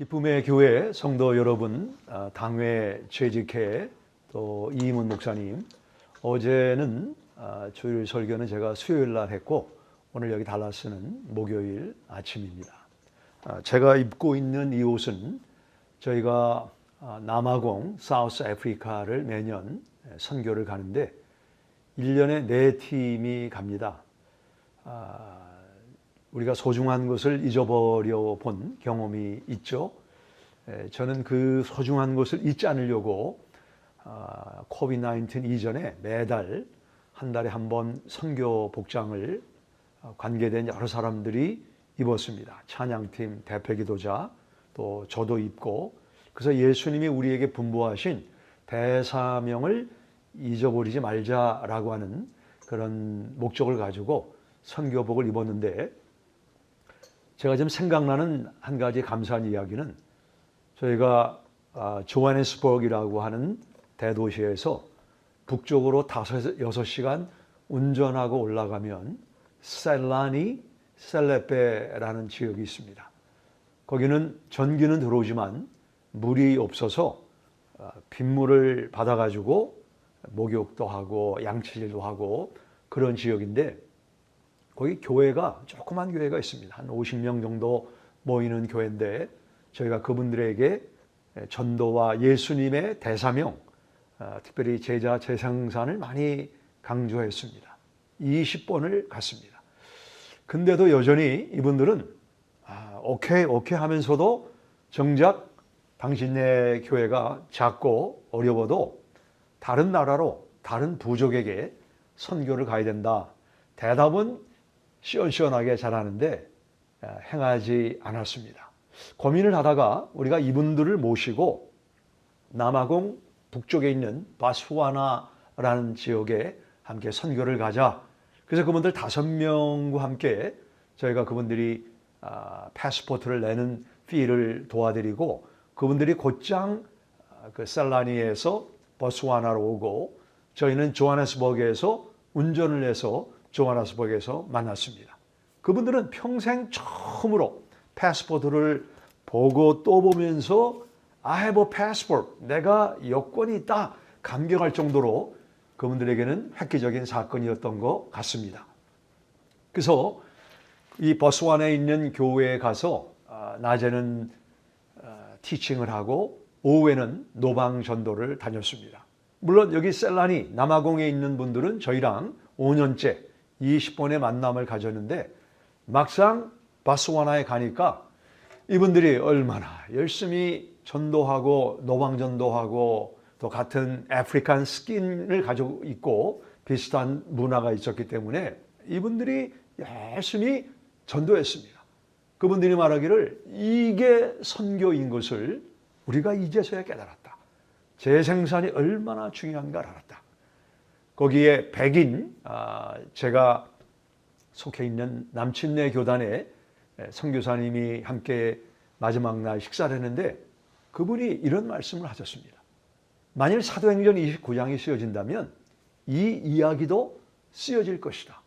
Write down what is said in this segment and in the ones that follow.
기쁨의 교회 성도 여러분, 당회 재직회 또 이임훈 목사님, 어제는 주일 설교는 제가 수요일 날 했고 오늘 여기 달라스는 목요일 아침입니다. 제가 입고 있는 이 옷은 저희가 남아공 사우스 아프리카를 매년 선교를 가는데 1년에 4팀이 갑니다. 우리가 소중한 것을 잊어버려 본 경험이 있죠. 저는 그 소중한 것을 잊지 않으려고 코비드-19 이전에 매달 한 달에 한 번 선교 복장을 관계된 여러 사람들이 입었습니다. 찬양팀, 대표기도자, 또 저도 입고, 그래서 예수님이 우리에게 분부하신 대사명을 잊어버리지 말자라고 하는 그런 목적을 가지고 선교복을 입었는데, 제가 지금 생각나는 한 가지 감사한 이야기는 저희가 조하네스버그이라고 하는 대도시에서 북쪽으로 5-6시간 운전하고 올라가면 셀라니 셀레페라는 지역이 있습니다. 거기는 전기는 들어오지만 물이 없어서 빗물을 받아가지고 목욕도 하고 양치질도 하고 그런 지역인데, 거기 교회가, 조그만 교회가 있습니다. 한 50명 정도 모이는 교회인데 저희가 그분들에게 전도와 예수님의 대사명, 특별히 제자 재생산을 많이 강조했습니다. 20번을 갔습니다. 근데도 여전히 이분들은 오케이 하면서도 정작 당신네 교회가 작고 어려워도 다른 나라로, 다른 부족에게 선교를 가야 된다. 대답은 시원시원하게 잘하는데 행하지 않았습니다. 고민을 하다가 우리가 이분들을 모시고 남아공 북쪽에 있는 바스와나라는 지역에 함께 선교를 가자. 그래서 그분들 5명과 함께 저희가 그분들이 패스포트를 내는 피를 도와드리고, 그분들이 곧장 그 셀라니에서 바스와나로 오고 저희는 조하네스버그에서 운전을 해서 조하네스버그에서 만났습니다. 그분들은 평생 처음으로 패스포트를 보고 또 보면서 I have a passport, 내가 여권이 있다, 감격할 정도로 그분들에게는 획기적인 사건이었던 것 같습니다. 그래서 이 버스완에 있는 교회에 가서 낮에는 티칭을 하고 오후에는 노방 전도를 다녔습니다. 물론 여기 셀라니 남아공에 있는 분들은 저희랑 5년째 20번의 만남을 가졌는데, 막상 바스와나에 가니까 이분들이 얼마나 열심히 전도하고 노방 전도하고 또 같은 아프리칸 스킨을 가지고 있고 비슷한 문화가 있었기 때문에 이분들이 열심히 전도했습니다. 그분들이 말하기를 이게 선교인 것을 우리가 이제서야 깨달았다. 재생산이 얼마나 중요한가를 알았다. 거기에 백인, 제가 속해 있는 남침내 교단의 선교사님이 함께 마지막 날 식사를 했는데 그분이 이런 말씀을 하셨습니다. 만일 사도행전 29장이 쓰여진다면 이 이야기도 쓰여질 것이다.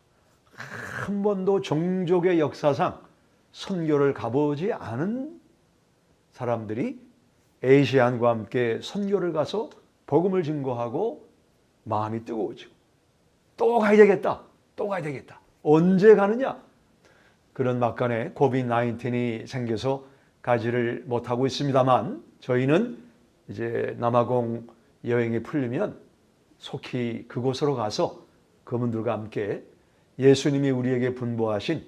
한 번도 종족의 역사상 선교를 가보지 않은 사람들이 에이시안과 함께 선교를 가서 복음을 증거하고 마음이 뜨거워지고 또 가야 되겠다. 언제 가느냐? 그런 막간에 코비드-19이 생겨서 가지를 못하고 있습니다만, 저희는 이제 남아공 여행이 풀리면 속히 그곳으로 가서 그분들과 함께 예수님이 우리에게 분부하신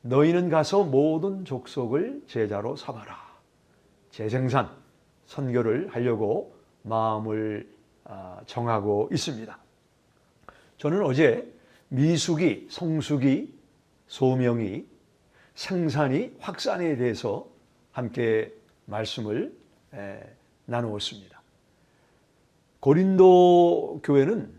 너희는 가서 모든 족속을 제자로 삼아라, 재생산, 선교를 하려고 마음을 정하고 있습니다. 저는 어제 미숙이, 성숙이, 소명이, 생산이, 확산에 대해서 함께 말씀을 나누었습니다. 고린도 교회는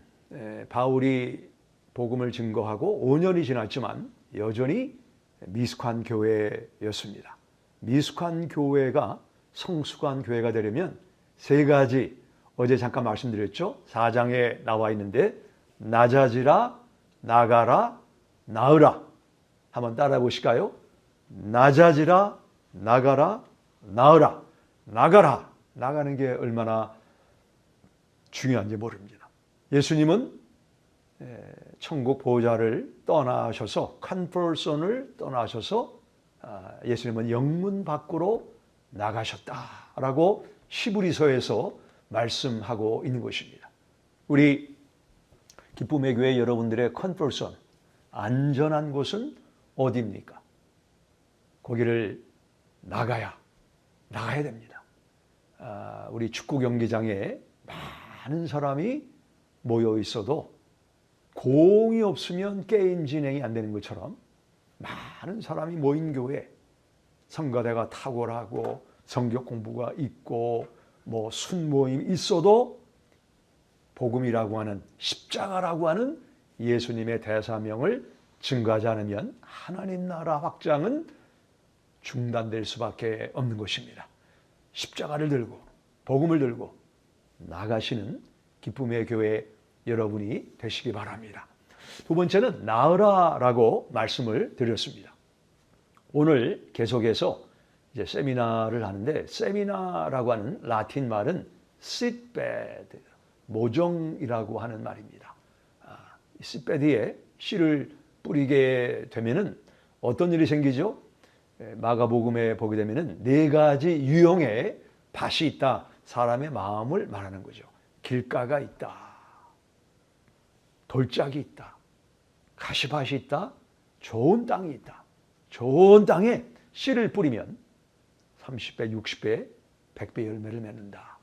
바울이 복음을 증거하고 5년이 지났지만 여전히 미숙한 교회였습니다. 미숙한 교회가 성숙한 교회가 되려면 3가지, 어제 잠깐 말씀드렸죠. 4장에 나와 있는데 낮아지라, 나가라, 나으라. 한번 따라해 보실까요? 낮아지라, 나가라, 나으라. 나가라. 나가는 게 얼마나 중요한지 모릅니다. 예수님은 천국 보좌를 떠나셔서 컴포트존을 떠나셔서 예수님은 영문 밖으로 나가셨다라고 히브리서에서 말씀하고 있는 것입니다. 우리 기쁨의 교회 여러분들의 컴포트존, 안전한 곳은 어디입니까? 거기를 나가야 됩니다. 우리 축구 경기장에 많은 사람이 모여 있어도 공이 없으면 게임 진행이 안 되는 것처럼 많은 사람이 모인 교회, 성가대가 탁월하고 성경 공부가 있고 뭐 순모임 있어도 복음이라고 하는 십자가라고 하는 예수님의 대사명을 증거하지 않으면 하나님 나라 확장은 중단될 수밖에 없는 것입니다. 십자가를 들고 복음을 들고 나가시는 기쁨의 교회 여러분이 되시기 바랍니다. 두 번째는 나으라라고 말씀을 드렸습니다. 오늘 계속해서 이제 세미나를 하는데 세미나라고 하는 라틴 말은 시트베드, 모종이라고 하는 말입니다. 시트베드에 씨를 뿌리게 되면은 어떤 일이 생기죠? 마가복음에 보게 되면은 4가지 유형의 밭이 있다. 사람의 마음을 말하는 거죠. 길가가 있다. 돌짝이 있다. 가시밭이 있다. 좋은 땅이 있다. 좋은 땅에 씨를 뿌리면 30배, 60배, 100배 열매를 맺는다.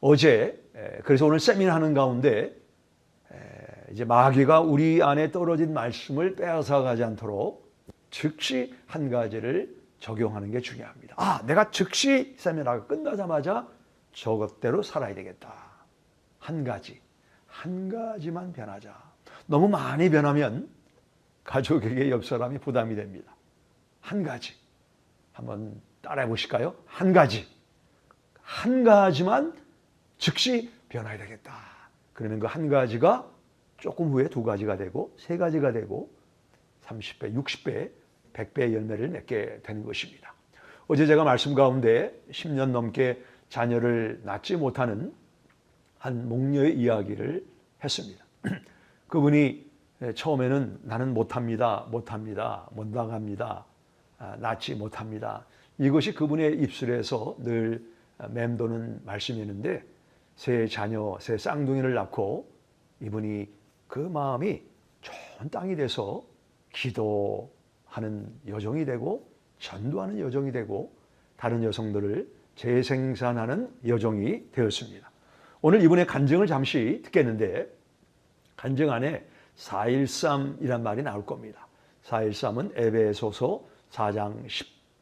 어제 그래서 오늘 세미나 하는 가운데 이제 마귀가 우리 안에 떨어진 말씀을 빼앗아 가지 않도록 즉시 한 가지를 적용하는 게 중요합니다. 내가 즉시 세미나가 끝나자마자 저것대로 살아야 되겠다. 한 가지만 변하자. 너무 많이 변하면 가족에게 옆 사람이 부담이 됩니다. 한 가지. 한번 따라해 보실까요? 한 가지만 즉시 변화해야 되겠다. 그러면 그 한 가지가 조금 후에 2가지가 되고 3가지가 되고 30배, 60배, 100배의 열매를 맺게 되는 것입니다. 어제 제가 말씀 가운데 10년 넘게 자녀를 낳지 못하는 한 목녀의 이야기를 했습니다. 그분이 처음에는 나는 못합니다. 못 나갑니다. 낳지 못합니다. 이것이 그분의 입술에서 늘 맴도는 말씀이었는데 새 자녀, 새 쌍둥이를 낳고 이분이 그 마음이 좋은 땅이 돼서 기도하는 여정이 되고 전도하는 여정이 되고 다른 여성들을 재생산하는 여정이 되었습니다. 오늘 이분의 간증을 잠시 듣겠는데 간증 안에 4.13이란 말이 나올 겁니다. 4.13은 에베소서 4장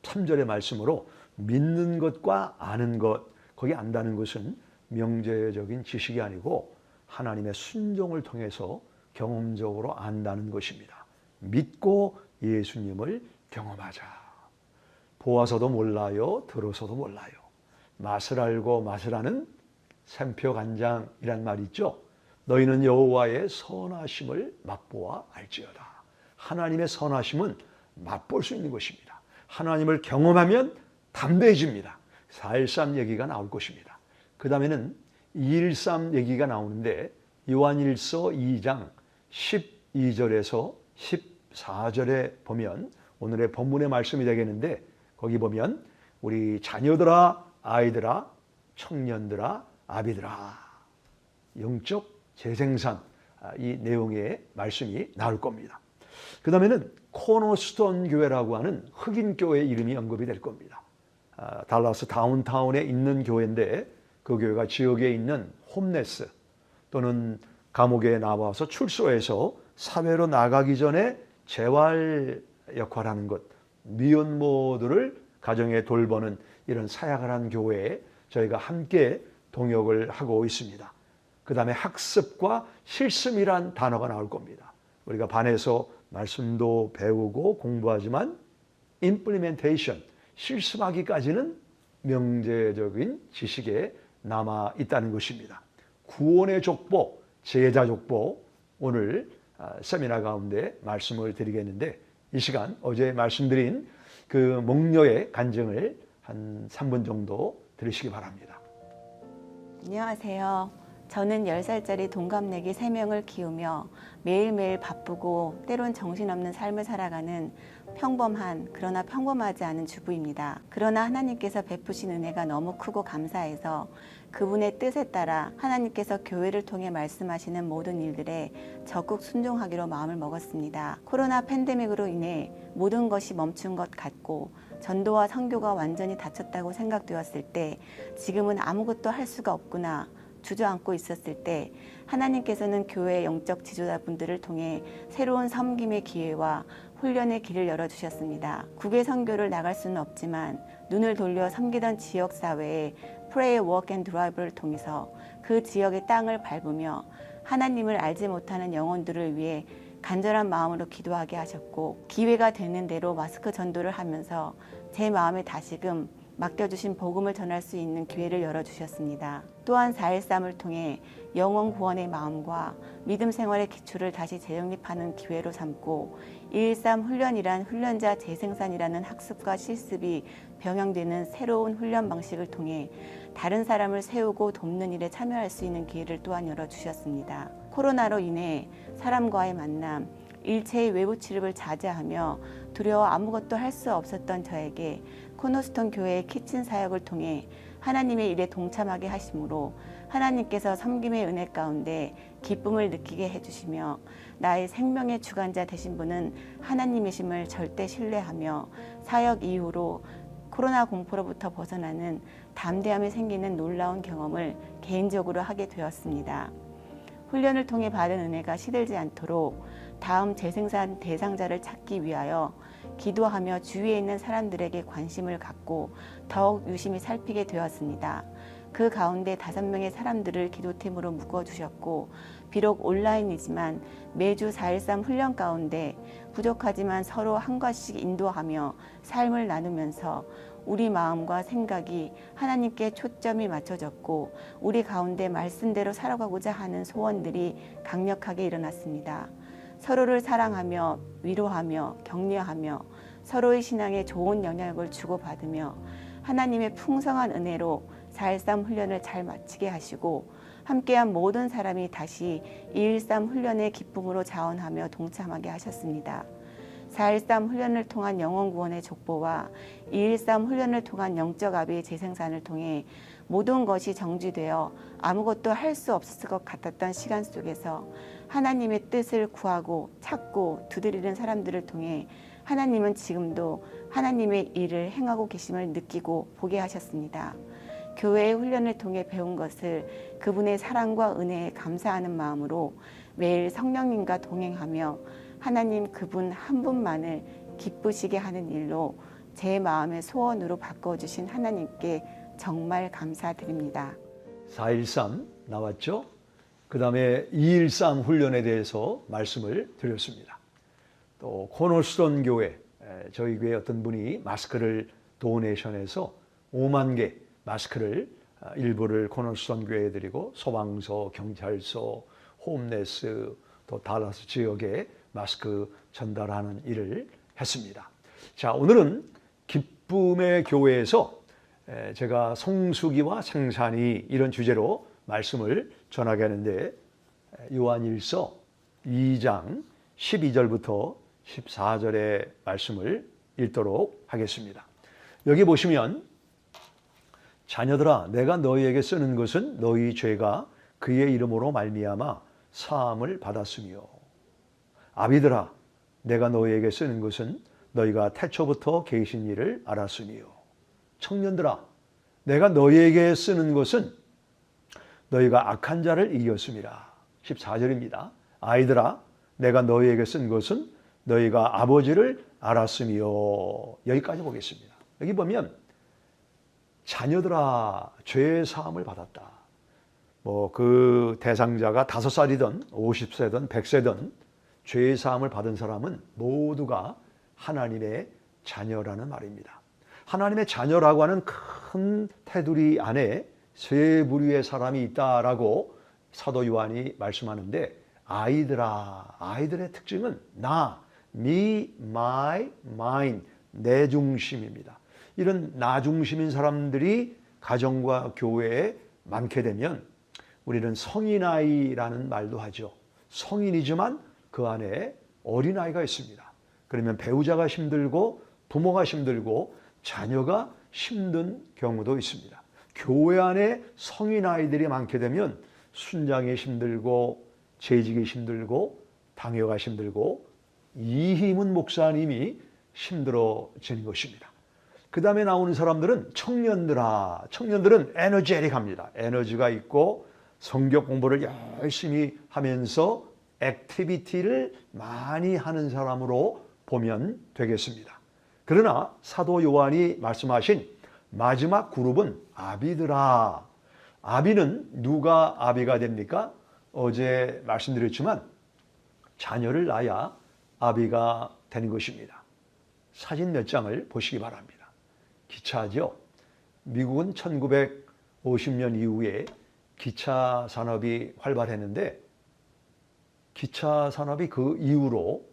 13절의 말씀으로 믿는 것과 아는 것, 거기 안다는 것은 명제적인 지식이 아니고 하나님의 순종을 통해서 경험적으로 안다는 것입니다. 믿고 예수님을 경험하자. 보아서도 몰라요, 들어서도 몰라요. 맛을 알고 맛을 아는 샘표간장이란 말이 있죠. 너희는 여호와의 선하심을 맛보아 알지어다. 하나님의 선하심은 맛볼 수 있는 것입니다. 하나님을 경험하면 담대해집니다. 4.13 얘기가 나올 것입니다. 그 다음에는 2.13 얘기가 나오는데 요한일서 2장 12절에서 14절에 보면 오늘의 본문의 말씀이 되겠는데 거기 보면 우리 자녀들아, 아이들아, 청년들아, 아비들아 영적 재생산 이 내용의 말씀이 나올 겁니다. 그 다음에는 코너스톤 교회라고 하는 흑인 교회 이름이 언급이 될 겁니다. 달라스 다운타운에 있는 교회인데 그 교회가 지역에 있는 홈레스 또는 감옥에 나와서 출소해서 사회로 나가기 전에 재활 역할하는 것, 미혼모들을 가정에 돌보는 이런 사역을 한 교회에 저희가 함께 동역을 하고 있습니다. 그 다음에 학습과 실습이란 단어가 나올 겁니다. 우리가 반에서 말씀도 배우고 공부하지만 implementation, 실습하기까지는 명제적인 지식에 남아 있다는 것입니다. 구원의 족보, 제자 족보 오늘 세미나 가운데 말씀을 드리겠는데 이 시간 어제 말씀드린 그 목녀의 간증을 한 3분 정도 들으시기 바랍니다. 안녕하세요. 저는 10살짜리 동갑내기 3명을 키우며 매일매일 바쁘고 때론 정신없는 삶을 살아가는 평범한 그러나 평범하지 않은 주부입니다. 그러나 하나님께서 베푸신 은혜가 너무 크고 감사해서 그분의 뜻에 따라 하나님께서 교회를 통해 말씀하시는 모든 일들에 적극 순종하기로 마음을 먹었습니다. 코로나 팬데믹으로 인해 모든 것이 멈춘 것 같고 전도와 선교가 완전히 닫혔다고 생각되었을 때 지금은 아무것도 할 수가 없구나 주저앉고 있었을 때 하나님께서는 교회 영적 지도자분들을 통해 새로운 섬김의 기회와 훈련의 길을 열어주셨습니다. 국외 선교를 나갈 수는 없지만 눈을 돌려 섬기던 지역사회에 Pray, Walk and Drive를 통해서 그 지역의 땅을 밟으며 하나님을 알지 못하는 영혼들을 위해 간절한 마음으로 기도하게 하셨고 기회가 되는 대로 마스크 전도를 하면서 제 마음에 다시금 맡겨주신 복음을 전할 수 있는 기회를 열어주셨습니다. 또한 4.13을 통해 영혼 구원의 마음과 믿음 생활의 기초를 다시 재정립하는 기회로 삼고 2.13 훈련이란 훈련자 재생산이라는 학습과 실습이 병행되는 새로운 훈련 방식을 통해 다른 사람을 세우고 돕는 일에 참여할 수 있는 기회를 또한 열어주셨습니다. 코로나로 인해 사람과의 만남, 일체의 외부 출입을 자제하며 두려워 아무것도 할 수 없었던 저에게 코너스톤 교회의 키친 사역을 통해 하나님의 일에 동참하게 하심으로 하나님께서 섬김의 은혜 가운데 기쁨을 느끼게 해주시며 나의 생명의 주관자 되신 분은 하나님이심을 절대 신뢰하며 사역 이후로 코로나 공포로부터 벗어나는 담대함이 생기는 놀라운 경험을 개인적으로 하게 되었습니다. 훈련을 통해 받은 은혜가 시들지 않도록 다음 재생산 대상자를 찾기 위하여 기도하며 주위에 있는 사람들에게 관심을 갖고 더욱 유심히 살피게 되었습니다. 그 가운데 5명의 사람들을 기도팀으로 묶어주셨고 비록 온라인이지만 매주 4.13 훈련 가운데 부족하지만 서로 한 과씩 인도하며 삶을 나누면서 우리 마음과 생각이 하나님께 초점이 맞춰졌고 우리 가운데 말씀대로 살아가고자 하는 소원들이 강력하게 일어났습니다. 서로를 사랑하며 위로하며 격려하며 서로의 신앙에 좋은 영향을 주고받으며 하나님의 풍성한 은혜로 4.13 훈련을 잘 마치게 하시고 함께한 모든 사람이 다시 2.13 훈련의 기쁨으로 자원하며 동참하게 하셨습니다. 4.13 훈련을 통한 영혼 구원의 족보와 2.13 훈련을 통한 영적 아비의 재생산을 통해 모든 것이 정지되어 아무것도 할 수 없을 것 같았던 시간 속에서 하나님의 뜻을 구하고 찾고 두드리는 사람들을 통해 하나님은 지금도 하나님의 일을 행하고 계심을 느끼고 보게 하셨습니다. 교회의 훈련을 통해 배운 것을 그분의 사랑과 은혜에 감사하는 마음으로 매일 성령님과 동행하며 하나님 그분 한 분만을 기쁘시게 하는 일로 제 마음의 소원으로 바꿔주신 하나님께 정말 감사드립니다. 4.13 나왔죠? 그 다음에 2.13 훈련에 대해서 말씀을 드렸습니다. 또 코너스톤 교회, 저희 교회 어떤 분이 마스크를 도네이션해서 5만 개 마스크를 일부를 코너스톤 교회에 드리고 소방서, 경찰서, 홈레스, 또 달라스 지역에 마스크 전달하는 일을 했습니다. 자, 오늘은 기쁨의 교회에서 제가 성수기와 생산이 이런 주제로 말씀을 전하게 하는데 요한일서 2장 12절부터 14절의 말씀을 읽도록 하겠습니다. 여기 보시면 자녀들아 내가 너희에게 쓰는 것은 너희 죄가 그의 이름으로 말미암아 사함을 받았으며 아비들아 내가 너희에게 쓰는 것은 너희가 태초부터 계신 일을 알았으며 청년들아 내가 너희에게 쓰는 것은 너희가 악한 자를 이겼음이라. 14절입니다. 아이들아 내가 너희에게 쓴 것은 너희가 아버지를 알았으며 여기까지 보겠습니다. 여기 보면 자녀들아 죄의 사함을 받았다. 그 대상자가 5살이든 50세든 100세든 죄의 사함을 받은 사람은 모두가 하나님의 자녀라는 말입니다. 하나님의 자녀라고 하는 큰 테두리 안에 세 부류의 사람이 있다라고 사도 요한이 말씀하는데 아이들아, 아이들의 특징은 나, me, my, mine, 내 중심입니다. 이런 나 중심인 사람들이 가정과 교회에 많게 되면 우리는 성인아이라는 말도 하죠. 성인이지만 그 안에 어린아이가 있습니다. 그러면 배우자가 힘들고 부모가 힘들고 자녀가 힘든 경우도 있습니다. 교회 안에 성인아이들이 많게 되면 순장이 힘들고 재직이 힘들고 당회가 힘들고 이희문 목사님이 힘들어지는 것입니다. 그 다음에 나오는 사람들은 청년들은 에너제틱합니다. 에너지가 있고 성경 공부를 열심히 하면서 액티비티를 많이 하는 사람으로 보면 되겠습니다. 그러나 사도 요한이 말씀하신 마지막 그룹은 아비들아. 아비는 누가 아비가 됩니까? 어제 말씀드렸지만 자녀를 낳아야 아비가 되는 것입니다. 사진 몇 장을 보시기 바랍니다. 기차죠. 미국은 1950년 이후에 기차 산업이 활발했는데 기차 산업이 그 이후로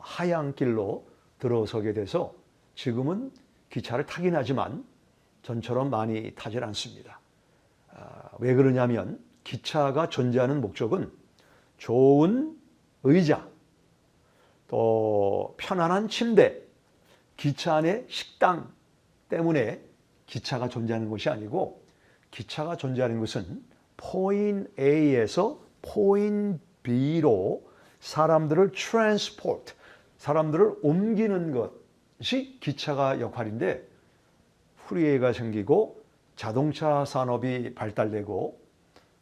하향길로 들어서게 돼서 지금은 기차를 타긴 하지만 전처럼 많이 타질 않습니다. 왜 그러냐면 기차가 존재하는 목적은 좋은 의자, 또 편안한 침대, 기차 안에 식당 때문에 기차가 존재하는 것이 아니고 기차가 존재하는 것은 포인트 A에서 포인트 B로 사람들을 트랜스포트, 사람들을 옮기는 것이 기차가 역할인데 프리웨이가 생기고 자동차 산업이 발달되고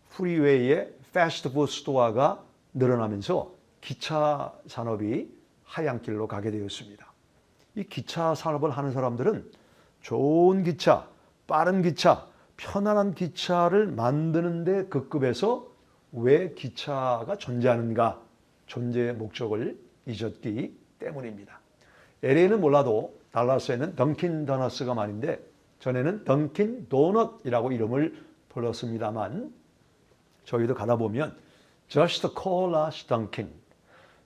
프리웨이에 패스트푸드 스토어가 늘어나면서 기차 산업이 하향길로 가게 되었습니다. 이 기차 산업을 하는 사람들은 좋은 기차, 빠른 기차, 편안한 기차를 만드는데 그 급에서 왜 기차가 존재하는가? 존재의 목적을 잊었기 때문입니다. LA는 몰라도 달라스에는 던킨 도너스가 많은데 전에는 던킨 도넛이라고 이름을 불렀습니다만 저희도 가다 보면 Just call us Dunkin.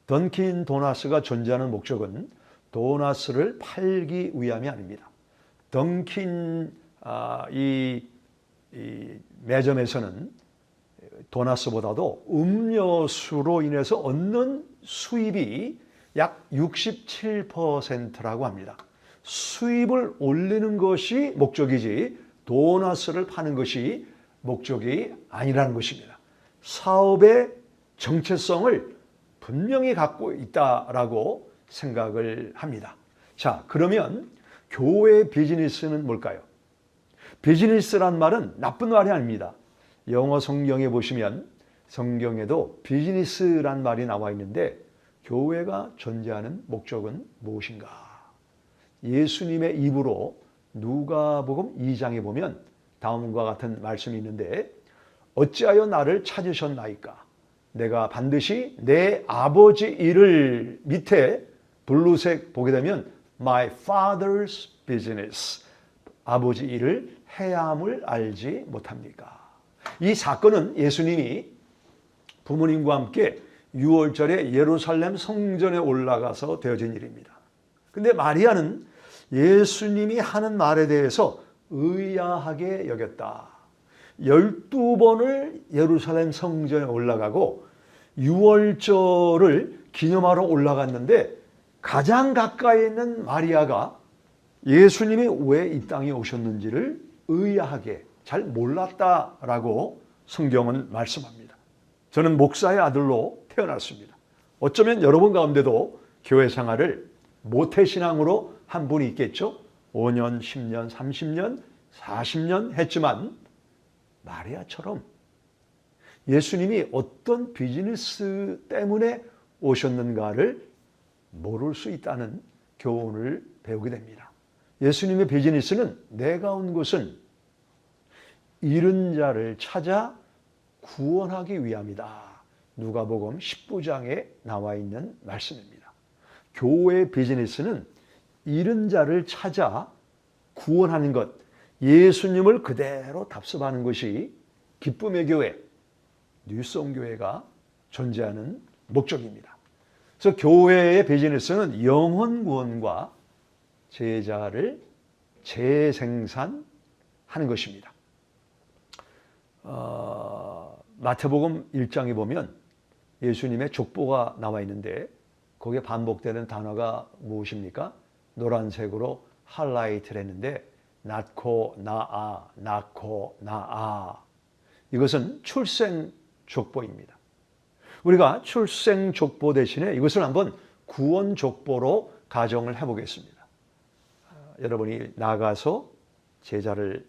던킨 도너스가 존재하는 목적은 도넛을 팔기 위함이 아닙니다. 던킨 이 매점에서는 도넛보다도 음료수로 인해서 얻는 수입이 약 67%라고 합니다. 수입을 올리는 것이 목적이지 도넛을 파는 것이 목적이 아니라는 것입니다. 사업의 정체성을 분명히 갖고 있다라고 생각을 합니다. 자, 그러면 교회 비즈니스는 뭘까요? 비즈니스란 말은 나쁜 말이 아닙니다. 영어 성경에 보시면 성경에도 비즈니스란 말이 나와 있는데 교회가 존재하는 목적은 무엇인가? 예수님의 입으로 누가복음 2장에 보면 다음과 같은 말씀이 있는데 어찌하여 나를 찾으셨나이까? 내가 반드시 내 아버지 일을 밑에 블루색 보게 되면 My Father's business. 아버지 일을 해야 함을 알지 못합니까? 이 사건은 예수님이 부모님과 함께 6월절에 예루살렘 성전에 올라가서 되어진 일입니다. 근데 마리아는 예수님이 하는 말에 대해서 의아하게 여겼다. 12번을 예루살렘 성전에 올라가고 6월절을 기념하러 올라갔는데 가장 가까이 있는 마리아가 예수님이 왜 이 땅에 오셨는지를 의아하게 잘 몰랐다라고 성경은 말씀합니다. 저는 목사의 아들로 태어났습니다. 어쩌면 여러분 가운데도 교회 생활을 모태신앙으로 한 분이 있겠죠. 5년, 10년, 30년, 40년 했지만 마리아처럼 예수님이 어떤 비즈니스 때문에 오셨는가를 모를 수 있다는 교훈을 배우게 됩니다. 예수님의 비즈니스는 내가 온 곳은 잃은 자를 찾아 구원하기 위함이다. 누가복음 19장에 나와 있는 말씀입니다. 교회의 비즈니스는 잃은 자를 찾아 구원하는 것, 예수님을 그대로 답습하는 것이 기쁨의 교회, 뉴송교회가 존재하는 목적입니다. 그래서 교회의 비즈니스는 영혼 구원과 제자를 재생산하는 것입니다. 마태복음 1장에 보면 예수님의 족보가 나와 있는데 거기에 반복되는 단어가 무엇입니까? 노란색으로 하이라이트를 했는데 낳고 낳아, 낳고 낳아. 이것은 출생 족보입니다. 우리가 출생 족보 대신에 이것을 한번 구원 족보로 가정을 해보겠습니다. 여러분이 나가서 제자를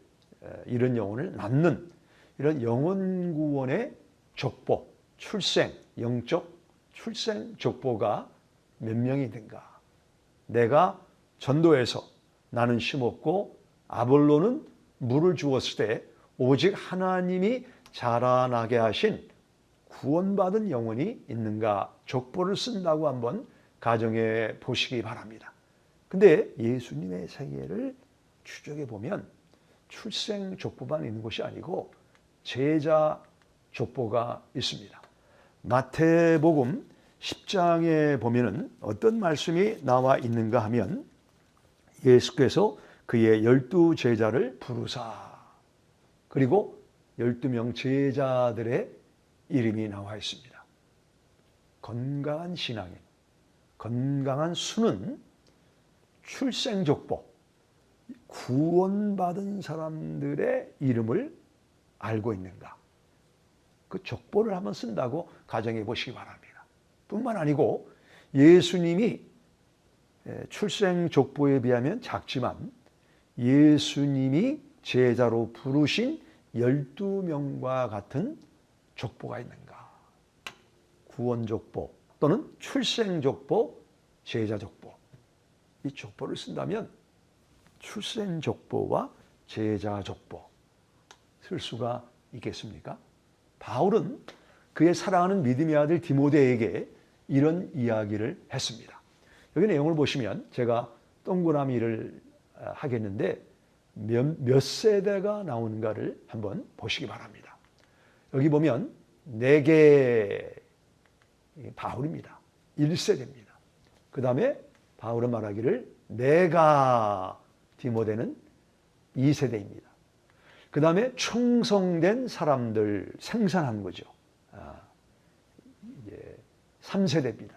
잃은 영혼을 낳는 이런 영혼 구원의 족보, 출생, 영적 출생 족보가 몇 명이 된가? 내가 전도해서 나는 심었고 아볼로는 물을 주었을 때 오직 하나님이 자라나게 하신 구원받은 영혼이 있는가? 족보를 쓴다고 한번 가정해 보시기 바랍니다. 근데 예수님의 세계를 추적해 보면 출생 족보만 있는 것이 아니고 제자 족보가 있습니다. 마태복음 10장에 보면은 어떤 말씀이 나와 있는가 하면 예수께서 그의 12 제자를 부르사 그리고 12명 제자들의 이름이 나와 있습니다. 건강한 신앙인, 건강한 수는 출생족보, 구원받은 사람들의 이름을 알고 있는가? 그 족보를 한번 쓴다고 가정해 보시기 바랍니다. 뿐만 아니고 예수님이 출생족보에 비하면 작지만 예수님이 제자로 부르신 12명과 같은 족보가 있는가? 구원족보 또는 출생족보, 제자족보. 이 족보를 쓴다면 출생족보와 제자족보 쓸 수가 있겠습니까? 바울은 그의 사랑하는 믿음의 아들 디모데에게 이런 이야기를 했습니다. 여기 내용을 보시면 제가 동그라미를 하겠는데 몇 세대가 나오는가를 한번 보시기 바랍니다. 여기 보면 4개 바울입니다. 1세대입니다. 그 다음에 바울은 말하기를 내가 디모데는 2세대입니다. 그 다음에 충성된 사람들 생산한 거죠. 이제 3세대입니다.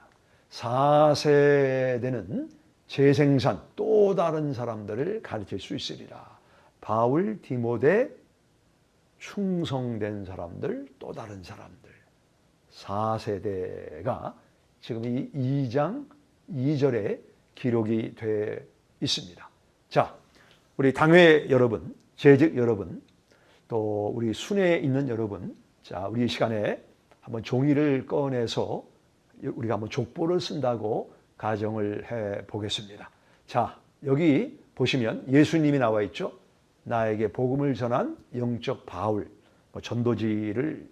4세대는 재생산 또 다른 사람들을 가르칠 수 있으리라. 바울, 디모데, 충성된 사람들, 또 다른 사람들. 4세대가 지금 이 2장 2절에 기록이 되어 있습니다. 자, 우리 당회 여러분, 재직 여러분, 또 우리 순회에 있는 여러분, 자, 우리 이 시간에 한번 종이를 꺼내서 우리가 한번 족보를 쓴다고 가정을 해 보겠습니다. 자, 여기 보시면 예수님이 나와 있죠. 나에게 복음을 전한 영적 바울, 전도지를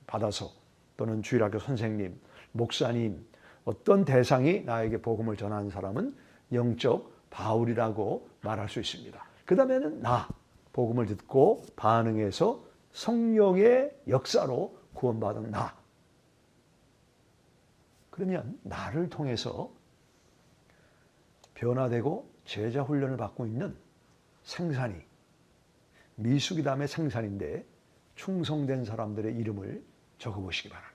받아서 또는 주일학교 선생님, 목사님, 어떤 대상이 나에게 복음을 전한 사람은 영적 바울이라고 말할 수 있습니다. 그 다음에는 나, 복음을 듣고 반응해서 성령의 역사로 구원받은 나. 그러면 나를 통해서 변화되고 제자 훈련을 받고 있는 생산이 미숙이 다음에 생산인데 충성된 사람들의 이름을 적어보시기 바랍니다.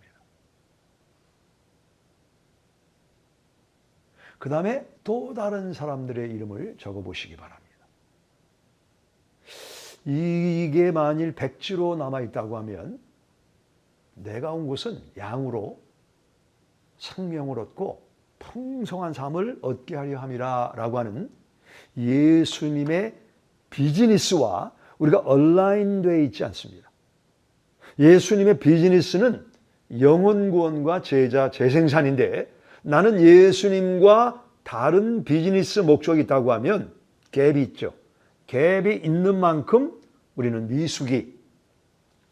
그 다음에 또 다른 사람들의 이름을 적어보시기 바랍니다. 이게 만일 백지로 남아있다고 하면 내가 온 곳은 양으로 생명을 얻고 풍성한 삶을 얻게 하려 함이라 라고 하는 예수님의 비즈니스와 우리가 얼라인되어 있지 않습니다. 예수님의 비즈니스는 영혼 구원과 제자 재생산인데 나는 예수님과 다른 비즈니스 목적이 있다고 하면 갭이 있죠. 갭이 있는 만큼 우리는 미숙이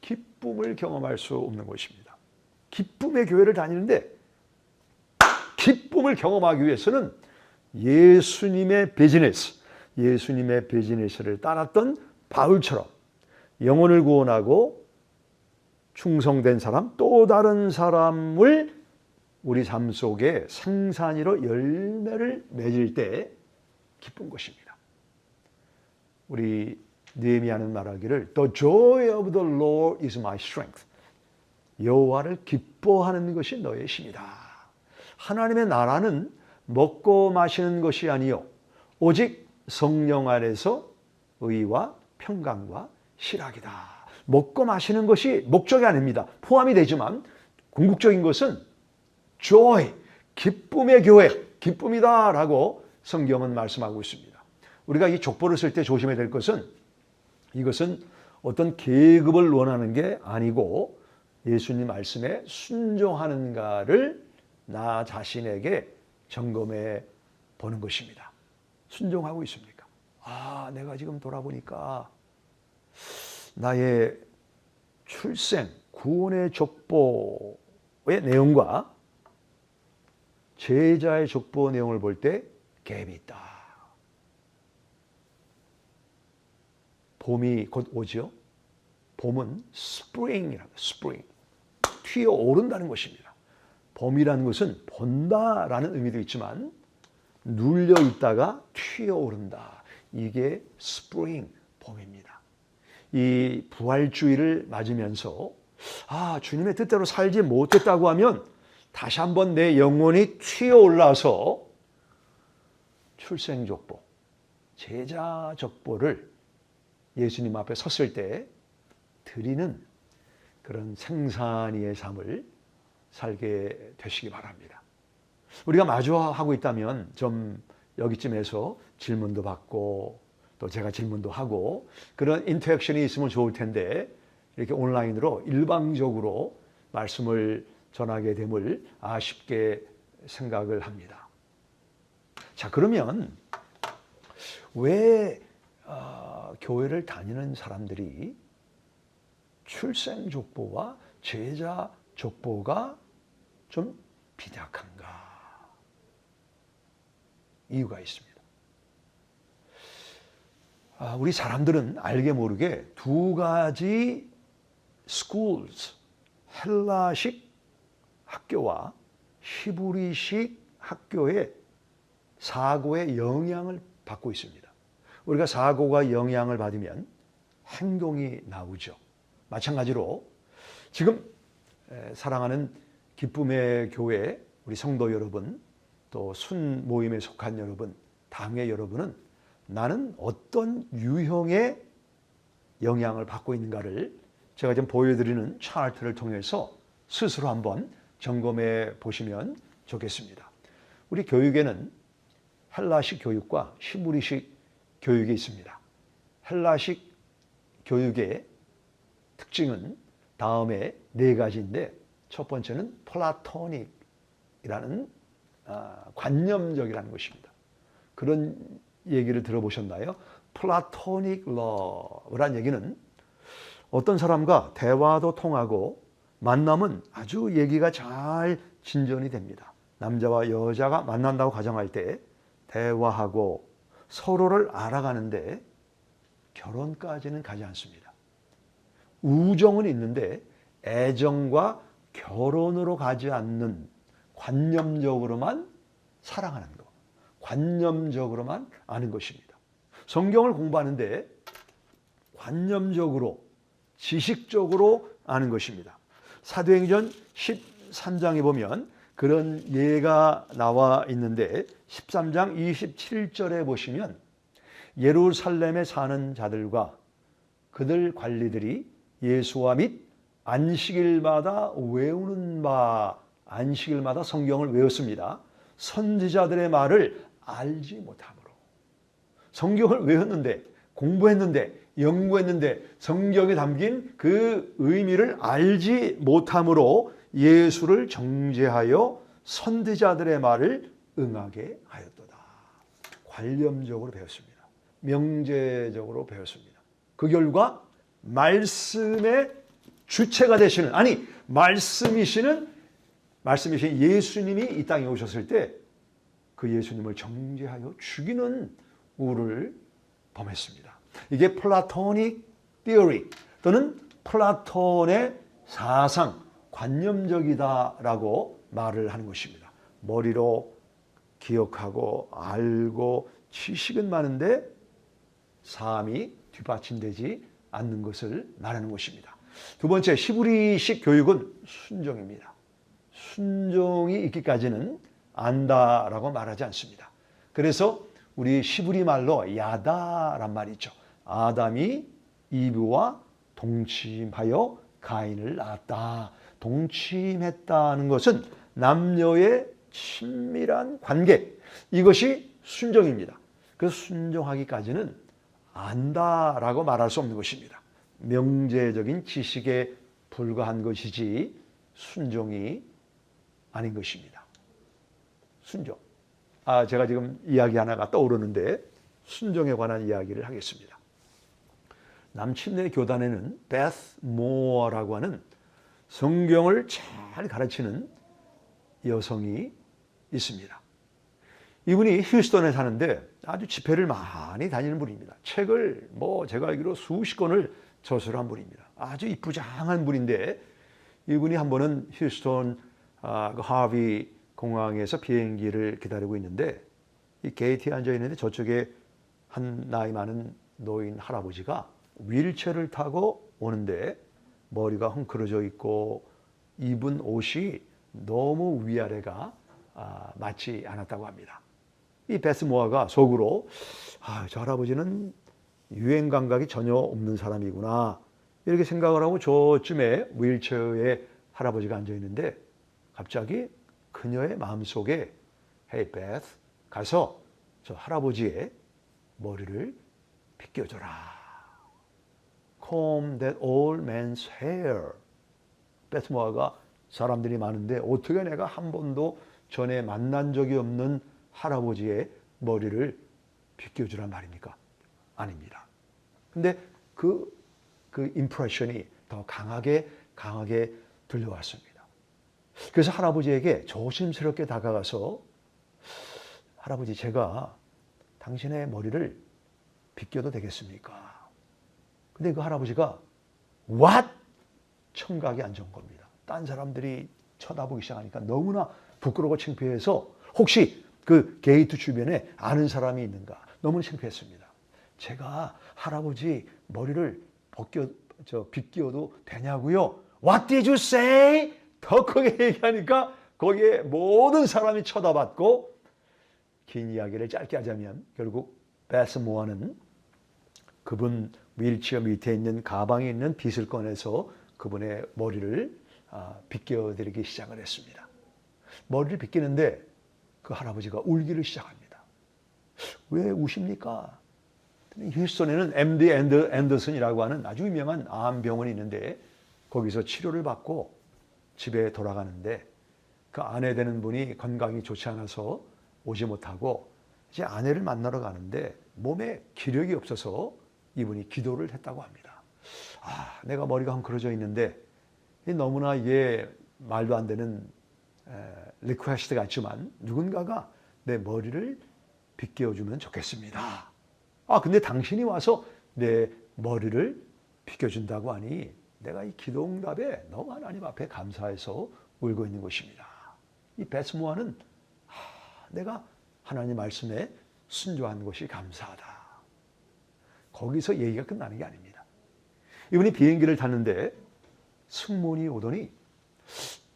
기쁨을 경험할 수 없는 것입니다. 기쁨의 교회를 다니는데 기쁨을 경험하기 위해서는 예수님의 비즈니스를 따랐던 바울처럼 영혼을 구원하고 충성된 사람, 또 다른 사람을 우리 삶 속에 생산이로 열매를 맺을 때 기쁜 것입니다. 우리 느헤미야는 말하기를 The joy of the Lord is my strength. 여호와를 기뻐하는 것이 너의 힘이다. 하나님의 나라는 먹고 마시는 것이 아니요 오직 성령 안에서 의와 평강과 실학이다. 먹고 마시는 것이 목적이 아닙니다. 포함이 되지만 궁극적인 것은 joy, 기쁨의 교회, 기쁨이다라고 성경은 말씀하고 있습니다. 우리가 이 족보를 쓸 때 조심해야 될 것은 이것은 어떤 계급을 원하는 게 아니고 예수님 말씀에 순종하는가를 나 자신에게 점검해 보는 것입니다. 순종하고 있습니까? 내가 지금 돌아보니까 나의 출생, 구원의 족보의 내용과 제자의 족보 내용을 볼 때 갭이 있다. 봄이 곧 오죠. 봄은 spring이라고 spring. 튀어오른다는 것입니다. 봄이라는 것은 본다라는 의미도 있지만 눌려 있다가 튀어오른다. 이게 스프링, 봄입니다. 이 부활주의를 맞으면서 주님의 뜻대로 살지 못했다고 하면 다시 한번 내 영혼이 튀어올라서 출생족보, 제자족보를 예수님 앞에 섰을 때 드리는 그런 생산이의 삶을 살게 되시기 바랍니다. 우리가 마주하고 있다면 좀 여기쯤에서 질문도 받고 또 제가 질문도 하고 그런 인터랙션이 있으면 좋을 텐데 이렇게 온라인으로 일방적으로 말씀을 전하게 됨을 아쉽게 생각을 합니다. 자, 그러면 왜 교회를 다니는 사람들이 출생족보와 제자족보가 좀 빈약한가? 이유가 있습니다. 우리 사람들은 알게 모르게 두 가지 schools, 헬라식 학교와 히브리식 학교의 사고의 영향을 받고 있습니다. 우리가 사고가 영향을 받으면 행동이 나오죠. 마찬가지로 지금 사랑하는 기쁨의 교회 우리 성도 여러분 또 순 모임에 속한 여러분 당회 여러분은 나는 어떤 유형의 영향을 받고 있는가를 제가 지금 보여드리는 차트를 통해서 스스로 한번 점검해 보시면 좋겠습니다. 우리 교육에는 헬라식 교육과 히브리식 교육이 있습니다. 헬라식 교육의 특징은 다음에 네 가지인데 첫 번째는 플라토닉이라는 관념적이라는 것입니다. 그런 얘기를 들어보셨나요? 플라토닉 러브란 얘기는 어떤 사람과 대화도 통하고 만남은 아주 얘기가 잘 진전이 됩니다. 남자와 여자가 만난다고 가정할 때 대화하고 서로를 알아가는데 결혼까지는 가지 않습니다. 우정은 있는데 애정과 결혼으로 가지 않는 관념적으로만 사랑하는 것, 관념적으로만 아는 것입니다. 성경을 공부하는데 관념적으로, 지식적으로 아는 것입니다. 사도행전 13장에 보면 그런 예가 나와 있는데 13장 27절에 보시면 예루살렘에 사는 자들과 그들 관리들이 예수와 및 안식일마다 외우는 바, 안식일마다 성경을 외웠습니다. 선지자들의 말을 알지 못함으로. 성경을 외웠는데, 공부했는데, 연구했는데 성경에 담긴 그 의미를 알지 못함으로 예수를 정죄하여 선지자들의 말을 응하게 하였도다. 관념적으로 배웠습니다. 명제적으로 배웠습니다. 그 결과 말씀의 주체가 되시는, 말씀이신 예수님이 이 땅에 오셨을 때 그 예수님을 정죄하여 죽이는 우를 범했습니다. 이게 플라토닉 티어리 또는 플라톤의 사상, 관념적이다라고 말을 하는 것입니다. 머리로 기억하고 알고 지식은 많은데 삶이 뒷받침되지 않는 것을 말하는 것입니다. 두 번째, 히브리식 교육은 순종입니다. 순종이 있기까지는 안다라고 말하지 않습니다. 그래서 우리 히브리 말로 야다란 말이 있죠. 아담이 이브와 동침하여 가인을 낳았다. 동침했다는 것은 남녀의 친밀한 관계, 이것이 순종입니다. 그래서 순종하기까지는 안다라고 말할 수 없는 것입니다. 명제적인 지식에 불과한 것이지 순종이 아닌 것입니다. 순종. 제가 지금 이야기 하나가 떠오르는데 순종에 관한 이야기를 하겠습니다. 남침내 교단에는 베스 모어라고 하는 성경을 잘 가르치는 여성이 있습니다. 이분이 휴스턴에 사는데 아주 집회를 많이 다니는 분입니다. 책을 제가 알기로 수십 권을 저술한 분입니다. 아주 이쁘장한 분인데 이분이 한 번은 휴스턴 하비 공항에서 비행기를 기다리고 있는데 이 게이트에 앉아 있는데 저쪽에 한 나이 많은 노인 할아버지가 휠체어를 타고 오는데 머리가 헝클어져 있고 입은 옷이 너무 위아래가 맞지 않았다고 합니다. 이 베스 모아가 속으로 저 할아버지는 유행 감각이 전혀 없는 사람이구나 이렇게 생각을 하고 저쯤에 휠체어에 할아버지가 앉아 있는데 갑자기 그녀의 마음속에 Hey Beth, 가서 저 할아버지의 머리를 빗겨줘라. Comb that old man's hair. 베스 모아가 사람들이 많은데 어떻게 내가 한 번도 전에 만난 적이 없는 할아버지의 머리를 빗겨주란 말입니까? 아닙니다. 근데 그 임프레션이 더 강하게 들려왔습니다. 그래서 할아버지에게 조심스럽게 다가가서 할아버지, 제가 당신의 머리를 빗겨도 되겠습니까? 근데 그 할아버지가 What? 청각이 안 좋은 겁니다. 딴 사람들이 쳐다보기 시작하니까 너무나 부끄러워 창피해서 혹시 그 게이트 주변에 아는 사람이 있는가 너무 창피했습니다. 제가 할아버지 머리를 빗겨도 되냐고요? What did you say? 더 크게 얘기하니까 거기에 모든 사람이 쳐다봤고 긴 이야기를 짧게 하자면 결국 베스 모아는 그분 휠체어 밑에 있는 가방에 있는 빗을 꺼내서 그분의 머리를 빗겨드리기 시작을 했습니다. 머리를 빗기는데 그 할아버지가 울기를 시작합니다. 왜 우십니까? 휴스턴에는 MD 앤더슨이라고 하는 아주 유명한 암병원이 있는데 거기서 치료를 받고 집에 돌아가는데 그 아내 되는 분이 건강이 좋지 않아서 오지 못하고 이제 아내를 만나러 가는데 몸에 기력이 없어서 이분이 기도를 했다고 합니다. 내가 머리가 헝클어져 있는데 너무나 이게 말도 안 되는 리퀘스트 같지만 누군가가 내 머리를 빗겨주면 좋겠습니다. 근데 당신이 와서 내 머리를 빗겨준다고 하니 내가 이 기도응답에 너무 하나님 앞에 감사해서 울고 있는 것입니다. 이 베스 모아는 내가 하나님 말씀에 순종한 것이 감사하다. 거기서 얘기가 끝나는 게 아닙니다. 이분이 비행기를 탔는데 승무원이 오더니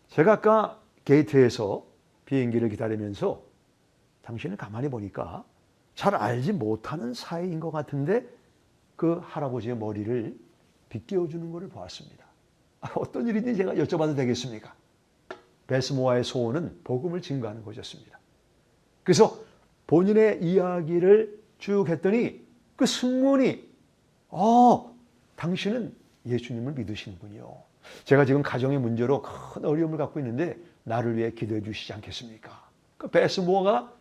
제가 아까 게이트에서 비행기를 기다리면서 당신을 가만히 보니까 잘 알지 못하는 사이인 것 같은데 그 할아버지의 머리를 빗겨주는 것을 보았습니다. 어떤 일인지 제가 여쭤봐도 되겠습니까? 베스 모아의 소원은 복음을 증거하는 것이었습니다. 그래서 본인의 이야기를 쭉 했더니 그 승무원이 당신은 예수님을 믿으시는군요. 제가 지금 가정의 문제로 큰 어려움을 갖고 있는데 나를 위해 기도해 주시지 않겠습니까? 그 베스 모아가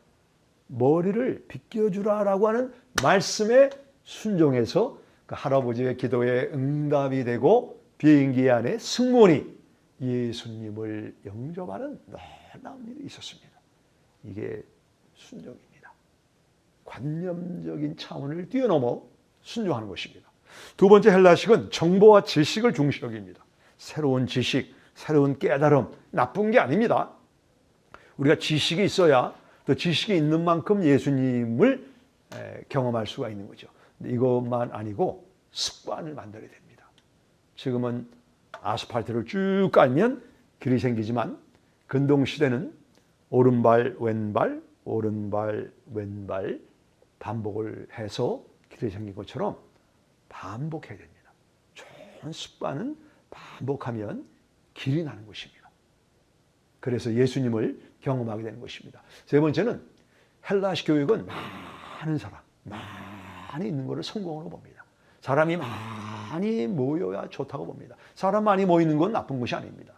머리를 빗겨주라라고 하는 말씀에 순종해서 그 할아버지의 기도에 응답이 되고 비행기 안에 승무원이 예수님을 영접하는 놀라운 일이 있었습니다. 이게 순종입니다. 관념적인 차원을 뛰어넘어 순종하는 것입니다. 두 번째 헬라식은 정보와 지식을 중시 여깁니다. 새로운 지식, 새로운 깨달음, 나쁜 게 아닙니다. 우리가 지식이 있어야 또 지식이 있는 만큼 예수님을 경험할 수가 있는 거죠. 이것만 아니고 습관을 만들어야 됩니다. 지금은 아스팔트를 쭉 깔면 길이 생기지만 근동시대는 오른발 왼발 오른발 왼발 반복을 해서 길이 생긴 것처럼 반복해야 됩니다. 좋은 습관은 반복하면 길이 나는 것입니다. 그래서 예수님을 경험하게 되는 것입니다. 세 번째는 헬라식 교육은 많은 사람, 많이 있는 것을 성공으로 봅니다. 사람이 많이 모여야 좋다고 봅니다. 사람 많이 모이는 건 나쁜 것이 아닙니다.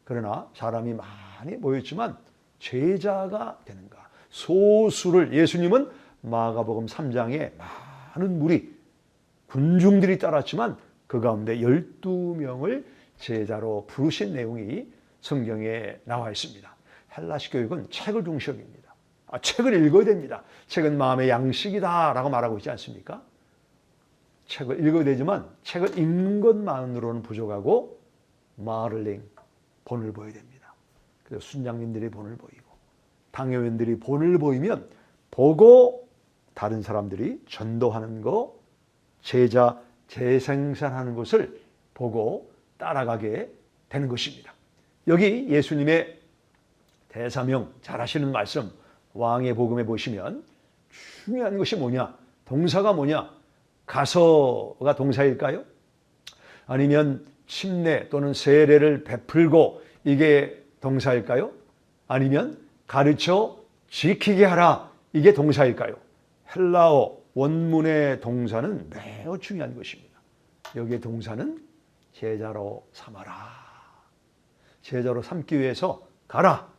그러나 사람이 많이 모였지만 제자가 되는가? 소수를 예수님은 마가복음 3장에 많은 무리, 군중들이 따랐지만 그 가운데 12명을 제자로 부르신 내용이 성경에 나와 있습니다. 헬라식 교육은 책을 중시합니다. 책을 읽어야 됩니다. 책은 마음의 양식이다라고 말하고 있지 않습니까? 책을 읽어야 되지만 책을 읽는 것만으로는 부족하고 마를링, 본을 보여야 됩니다. 그래서 순장님들이 본을 보이고 당회원들이 본을 보이면 보고 다른 사람들이 전도하는 거, 제자 재생산하는 것을 보고 따라가게 되는 것입니다. 여기 예수님의 대사명 잘하시는 말씀 왕의 복음에 보시면 중요한 것이 뭐냐? 동사가 뭐냐? 가서가 동사일까요? 아니면 침례 또는 세례를 베풀고 이게 동사일까요? 아니면 가르쳐 지키게 하라 이게 동사일까요? 헬라어 원문의 동사는 매우 중요한 것입니다. 여기에 동사는 제자로 삼아라. 제자로 삼기 위해서 가라.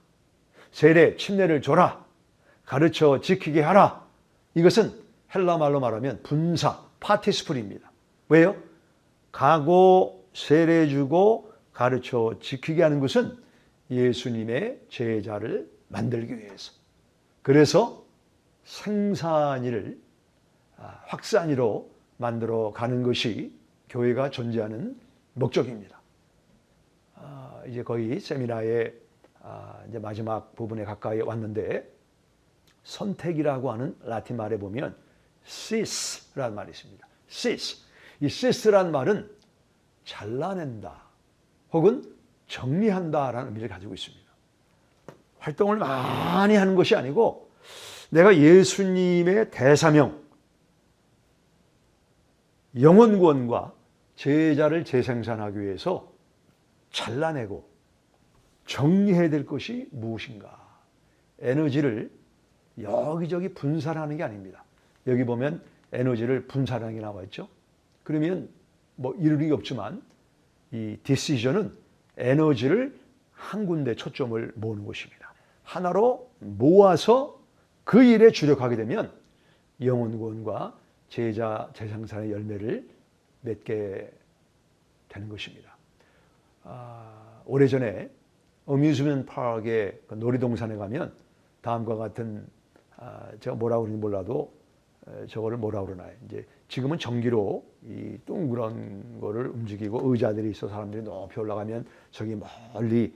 세례, 침례를 줘라. 가르쳐 지키게 하라. 이것은 헬라 말로 말하면 분사, 파티스플입니다. 왜요? 가고 세례 주고 가르쳐 지키게 하는 것은 예수님의 제자를 만들기 위해서. 그래서 생산이를 확산이로 만들어 가는 것이 교회가 존재하는 목적입니다. 이제 거의 세미나의 이제 마지막 부분에 가까이 왔는데 선택이라고 하는 라틴 말에 보면 sis라는 말이 있습니다. sis. 이 sis라는 말은 잘라낸다 혹은 정리한다라는 의미를 가지고 있습니다. 활동을 많이 하는 것이 아니고 내가 예수님의 대사명, 영혼 구원과 제자를 재생산하기 위해서 잘라내고 정리해야 될 것이 무엇인가? 에너지를 여기저기 분산하는 게 아닙니다. 여기 보면 에너지를 분산하는 게 나와 있죠. 그러면 뭐 이룰 게 없지만 이 디시전은 에너지를 한 군데 초점을 모으는 것입니다. 하나로 모아서 그 일에 주력하게 되면 영혼 구원과 제자 재생산의 열매를 맺게 되는 것입니다. 오래전에 어뮤즈먼트 파크의 놀이동산에 가면 다음과 같은 제가 뭐라고 그러는지 몰라도 저거를 뭐라고 그러나요? 이제 지금은 전기로 이 둥그런 거를 움직이고 의자들이 있어 사람들이 높이 올라가면 저기 멀리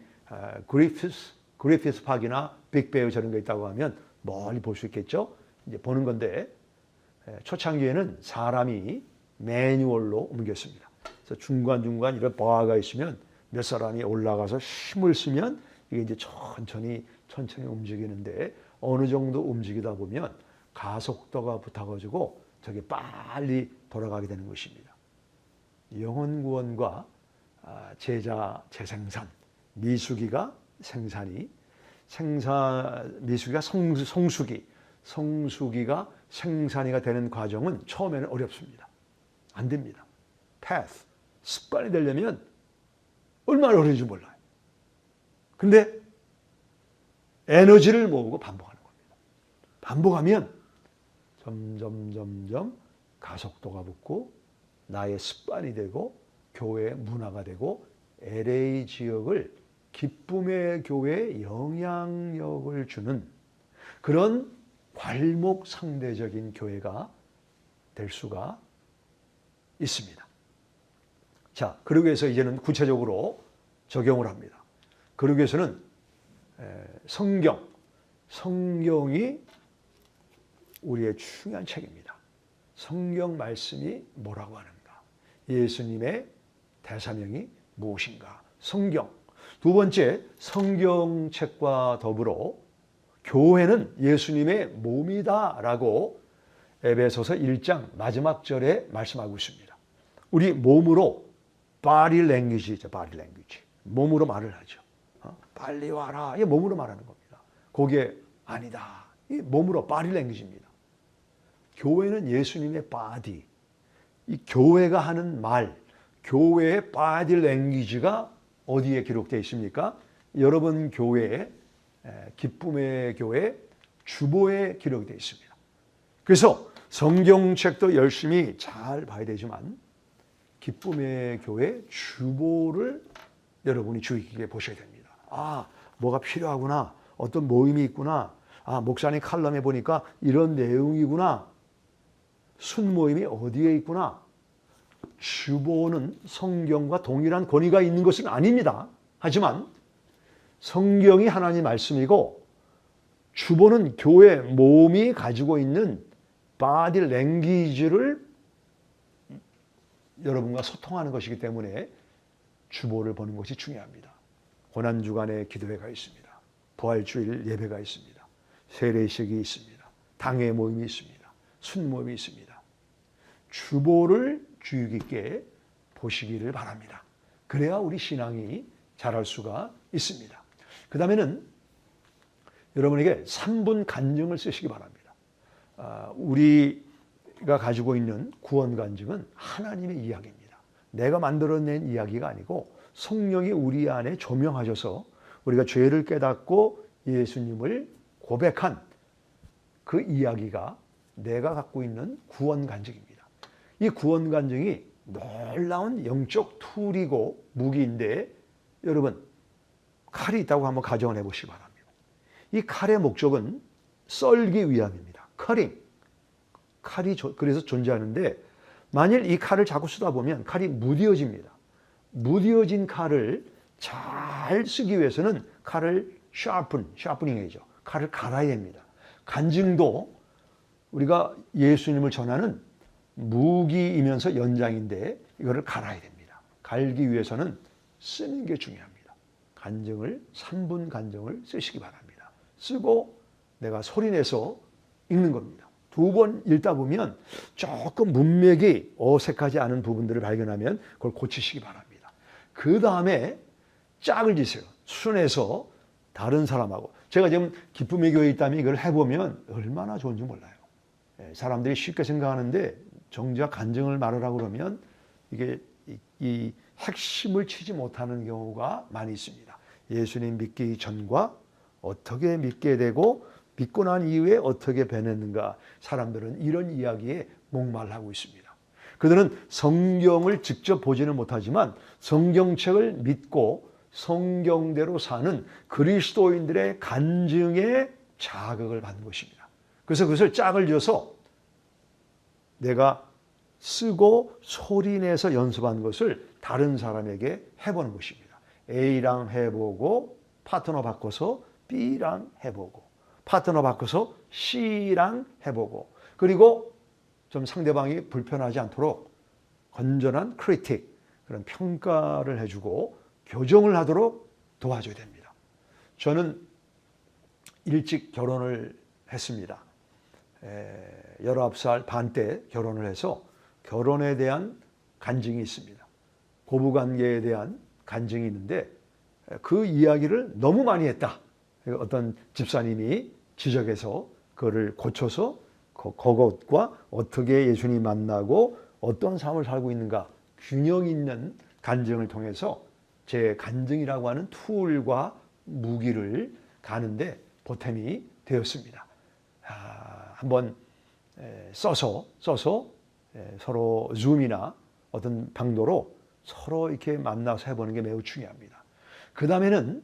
그리피스 파크나 빅베어 저런 거 있다고 하면 멀리 볼 수 있겠죠? 이제 보는 건데 초창기에는 사람이 매뉴얼로 옮겼습니다. 그래서 중간중간 이런 바가 있으면 몇 사람이 올라가서 힘을 쓰면 이게 이제 천천히 움직이는데 어느 정도 움직이다 보면 가속도가 붙어가지고 저게 빨리 돌아가게 되는 것입니다. 영혼 구원과 제자 재생산, 미숙이가 생산이, 미숙이가 성숙이가 생산이가 되는 과정은 처음에는 어렵습니다. 안 됩니다. path, 습관이 되려면 얼마나 어려운지 몰라요. 근데 에너지를 모으고 반복하는 겁니다. 반복하면 점점 가속도가 붙고 나의 습관이 되고 교회의 문화가 되고 LA 지역을 기쁨의 교회에 영향력을 주는 그런 괄목상대적인 교회가 될 수가 있습니다. 자, 그러기 위해서 이제는 구체적으로 적용을 합니다. 그러기 위해서는 성경이 우리의 중요한 책입니다. 성경 말씀이 뭐라고 하는가? 예수님의 대사명이 무엇인가? 성경. 두 번째, 성경책과 더불어 교회는 예수님의 몸이다라고 에베소서 1장 마지막 절에 말씀하고 있습니다. 우리 몸으로 body language죠. body language. 몸으로 말을 하죠. 빨리 와라. 이게 몸으로 말하는 겁니다. 그게 아니다. 이 몸으로 body language입니다. 교회는 예수님의 body. 이 교회가 하는 말, 교회의 body language가 어디에 기록되어 있습니까? 여러분 교회에 기쁨의 교회 주보에 기록이 되어 있습니다. 그래서 성경책도 열심히 잘 봐야 되지만 기쁨의 교회 주보를 여러분이 주의 깊게 보셔야 됩니다. 아, 뭐가 필요하구나. 어떤 모임이 있구나. 아, 목사님 칼럼에 보니까 이런 내용이구나. 순모임이 어디에 있구나. 주보는 성경과 동일한 권위가 있는 것은 아닙니다. 하지만 성경이 하나님 말씀이고 주보는 교회 몸이 가지고 있는 body language를 여러분과 소통하는 것이기 때문에 주보를 보는 것이 중요합니다. 고난주간에 기도회가 있습니다. 부활주일 예배가 있습니다. 세례식이 있습니다. 당회 모임이 있습니다. 순모임이 있습니다. 주보를 주의 깊게 보시기를 바랍니다. 그래야 우리 신앙이 자랄 수가 있습니다. 그 다음에는 여러분에게 3분 간증을 쓰시기 바랍니다. 우리가 가지고 있는 구원 간증은 하나님의 이야기입니다. 내가 만들어낸 이야기가 아니고 성령이 우리 안에 조명하셔서 우리가 죄를 깨닫고 예수님을 고백한 그 이야기가 내가 갖고 있는 구원 간증입니다. 이 구원 간증이 놀라운 영적 툴이고 무기인데 여러분 칼이 있다고 한번 가정을 해보시기 바랍니다. 이 칼의 목적은 썰기 위함입니다. 커링. 칼이 그래서 존재하는데 만일 이 칼을 자꾸 쓰다 보면 칼이 무뎌집니다. 무뎌진 칼을 잘 쓰기 위해서는 칼을 샤프닝이죠. 칼을 갈아야 합니다. 간증도 우리가 예수님을 전하는 무기이면서 연장인데 이거를 갈아야 됩니다. 갈기 위해서는 쓰는 게 중요합니다. 간증을 3분 간증을 쓰시기 바랍니다. 쓰고 내가 소리내서 읽는 겁니다. 2번 읽다 보면 조금 문맥이 어색하지 않은 부분들을 발견하면 그걸 고치시기 바랍니다. 그 다음에 짝을 지세요. 순해서 다른 사람하고. 제가 지금 기쁨의 교회에 있다면 이걸 해보면 얼마나 좋은지 몰라요. 사람들이 쉽게 생각하는데 정작 간증을 말하라고 그러면 이게 이 핵심을 치지 못하는 경우가 많이 있습니다. 예수님 믿기 전과 어떻게 믿게 되고 믿고 난 이후에 어떻게 변했는가. 사람들은 이런 이야기에 목말라하고 있습니다. 그들은 성경을 직접 보지는 못하지만 성경책을 믿고 성경대로 사는 그리스도인들의 간증에 자극을 받는 것입니다. 그래서 그것을 짝을 지어서 내가 쓰고 소리내서 연습한 것을 다른 사람에게 해보는 것입니다. A랑 해보고 파트너 바꿔서 B랑 해보고 파트너 바꿔서 C랑 해보고 그리고 좀 상대방이 불편하지 않도록 건전한 크리틱 그런 평가를 해주고 교정을 하도록 도와줘야 됩니다. 저는 일찍 결혼을 했습니다. 19살 반 때 결혼을 해서 결혼에 대한 간증이 있습니다. 고부관계에 대한 간증이 있는데 그 이야기를 너무 많이 했다. 어떤 집사님이 지적해서 그거를 고쳐서 그것과 어떻게 예수님 만나고 어떤 삶을 살고 있는가 균형 있는 간증을 통해서 제 간증이라고 하는 툴과 무기를 가는데 보탬이 되었습니다. 한번 써서 서로 줌이나 어떤 방도로 서로 이렇게 만나서 해보는 게 매우 중요합니다. 그 다음에는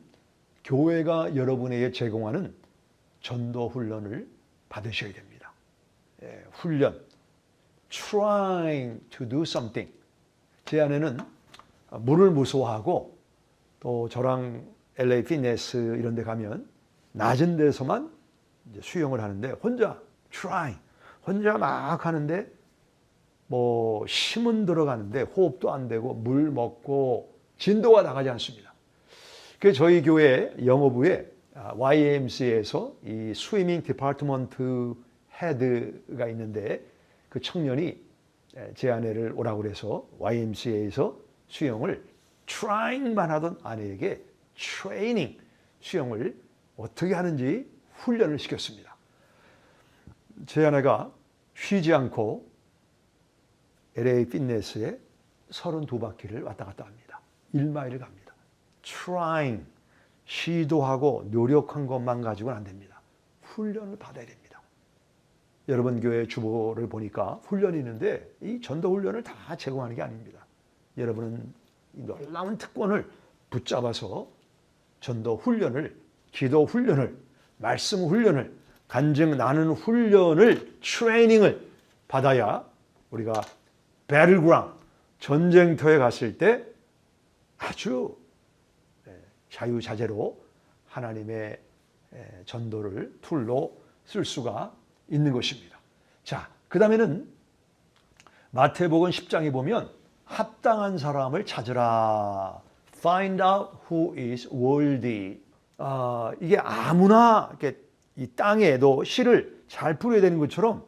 교회가 여러분에게 제공하는 전도 훈련을 받으셔야 됩니다. 훈련, trying to do something. 제 아내는 물을 무서워하고 또 저랑 LA 피트니스 이런 데 가면 낮은 데서만 이제 수영을 하는데 혼자 trying, 혼자 막 하는데 뭐 힘은 들어가는데 호흡도 안 되고 물 먹고 진도가 나가지 않습니다. 그 저희 교회 영어부에 YMCA에서 이 스위밍 디파트먼트 헤드가 있는데 그 청년이 제 아내를 오라고 그래서 YMCA에서 수영을 트라잉만 하던 아내에게 트레이닝 수영을 어떻게 하는지 훈련을 시켰습니다. 제 아내가 쉬지 않고 LA 피트니스에 32바퀴를 왔다 갔다 합니다. 1마일을 갑니다. trying, 시도하고 노력한 것만 가지고는 안 됩니다. 훈련을 받아야 됩니다. 여러분 교회 주보를 보니까 훈련이 있는데 이 전도 훈련을 다 제공하는 게 아닙니다. 여러분은 이 놀라운 특권을 붙잡아서 전도 훈련을, 기도 훈련을, 말씀 훈련을, 간증 나누는 훈련을, 트레이닝을 받아야 우리가 배틀그라운드, 전쟁터에 갔을 때 아주 자유자재로 하나님의 전도를 툴로 쓸 수가 있는 것입니다. 자, 그 다음에는 마태복음 10장에 보면 합당한 사람을 찾으라. Find out who is worthy. 이게 아무나 이렇게 이 땅에도 씨를 잘 뿌려야 되는 것처럼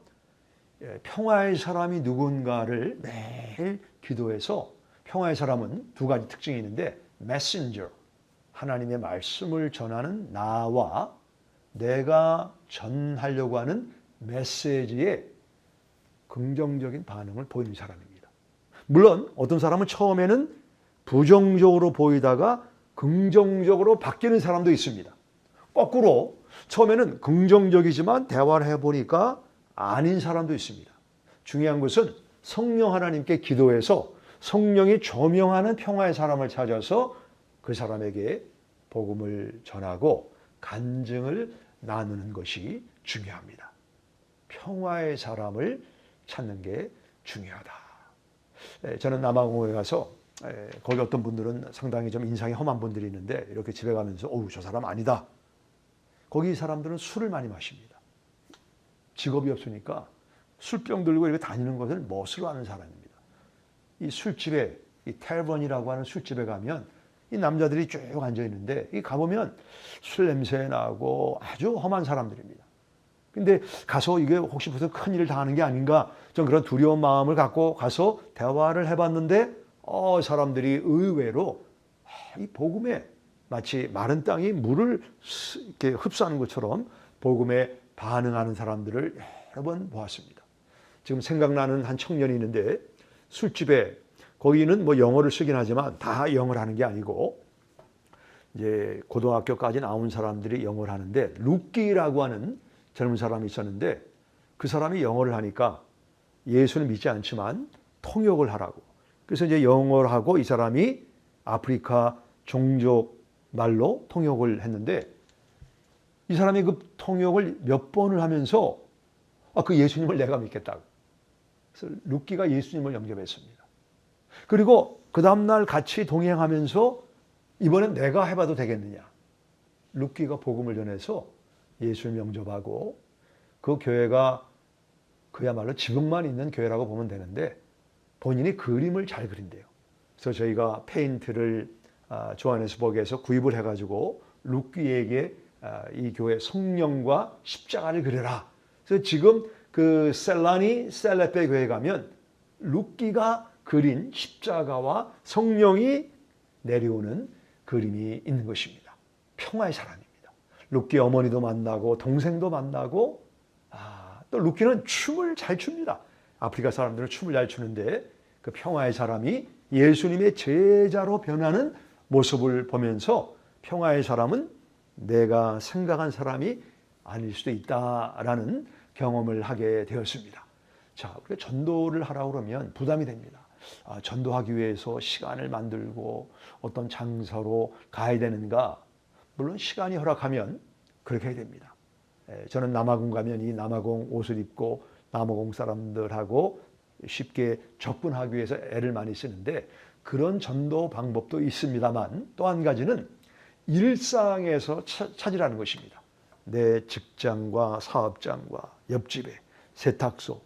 평화의 사람이 누군가를 매일 기도해서 평화의 사람은 두 가지 특징이 있는데 messenger, 하나님의 말씀을 전하는 나와 내가 전하려고 하는 메시지에 긍정적인 반응을 보이는 사람입니다. 물론 어떤 사람은 처음에는 부정적으로 보이다가 긍정적으로 바뀌는 사람도 있습니다. 거꾸로 처음에는 긍정적이지만 대화를 해보니까 아닌 사람도 있습니다. 중요한 것은 성령 하나님께 기도해서 성령이 조명하는 평화의 사람을 찾아서 그 사람에게 복음을 전하고 간증을 나누는 것이 중요합니다. 평화의 사람을 찾는 게 중요하다. 저는 남아공에 가서 거기 어떤 분들은 상당히 좀 인상이 험한 분들이 있는데 이렇게 집에 가면서 어우 저 사람 아니다. 거기 사람들은 술을 많이 마십니다. 직업이 없으니까 술병 들고 이렇게 다니는 것을 멋으로 하는 사람입니다. 이 술집에, 이 테번이라고 하는 술집에 가면 이 남자들이 쭉 앉아 있는데 이 가보면 술 냄새 나고 아주 험한 사람들입니다. 근데 가서 이게 혹시 무슨 큰일을 당하는 게 아닌가 좀 그런 두려운 마음을 갖고 가서 대화를 해봤는데 사람들이 의외로 이 복음에 마치 마른 땅이 물을 이렇게 흡수하는 것처럼 복음에 반응하는 사람들을 여러 번 보았습니다. 지금 생각나는 한 청년이 있는데 술집에 거기는 뭐 영어를 쓰긴 하지만 다 영어를 하는 게 아니고 이제 고등학교까지 나온 사람들이 영어를 하는데 루키라고 하는 젊은 사람이 있었는데 그 사람이 영어를 하니까 예수는 믿지 않지만 통역을 하라고. 그래서 이제 영어를 하고 이 사람이 아프리카 종족 말로 통역을 했는데 이 사람이 그 통역을 몇 번을 하면서 그 예수님을 내가 믿겠다고. 그래서 루키가 예수님을 영접했습니다. 그리고 그 다음날 같이 동행하면서 이번엔 내가 해봐도 되겠느냐. 루키가 복음을 전해서 예수를 영접하고 그 교회가 그야말로 지붕만 있는 교회라고 보면 되는데 본인이 그림을 잘 그린대요. 그래서 저희가 페인트를 조하네스버그에서 구입을 해가지고 루키에게 이 교회 성령과 십자가를 그려라. 그래서 지금 그 셀라니 셀레페 교회 가면 루키가 그린 십자가와 성령이 내려오는 그림이 있는 것입니다. 평화의 사람입니다. 루키 어머니도 만나고 동생도 만나고 또 루키는 춤을 잘 춥니다. 아프리카 사람들은 춤을 잘 추는데 그 평화의 사람이 예수님의 제자로 변하는 모습을 보면서 평화의 사람은 내가 생각한 사람이 아닐 수도 있다라는 경험을 하게 되었습니다. 자, 우리가 전도를 하라고 그러면 부담이 됩니다. 전도하기 위해서 시간을 만들고 어떤 장소로 가야 되는가? 물론 시간이 허락하면 그렇게 해야 됩니다. 저는 남아공 가면 이 남아공 옷을 입고 남아공 사람들하고 쉽게 접근하기 위해서 애를 많이 쓰는데 그런 전도 방법도 있습니다만 또 한 가지는 일상에서 찾으라는 것입니다. 내 직장과 사업장과 옆집에 세탁소,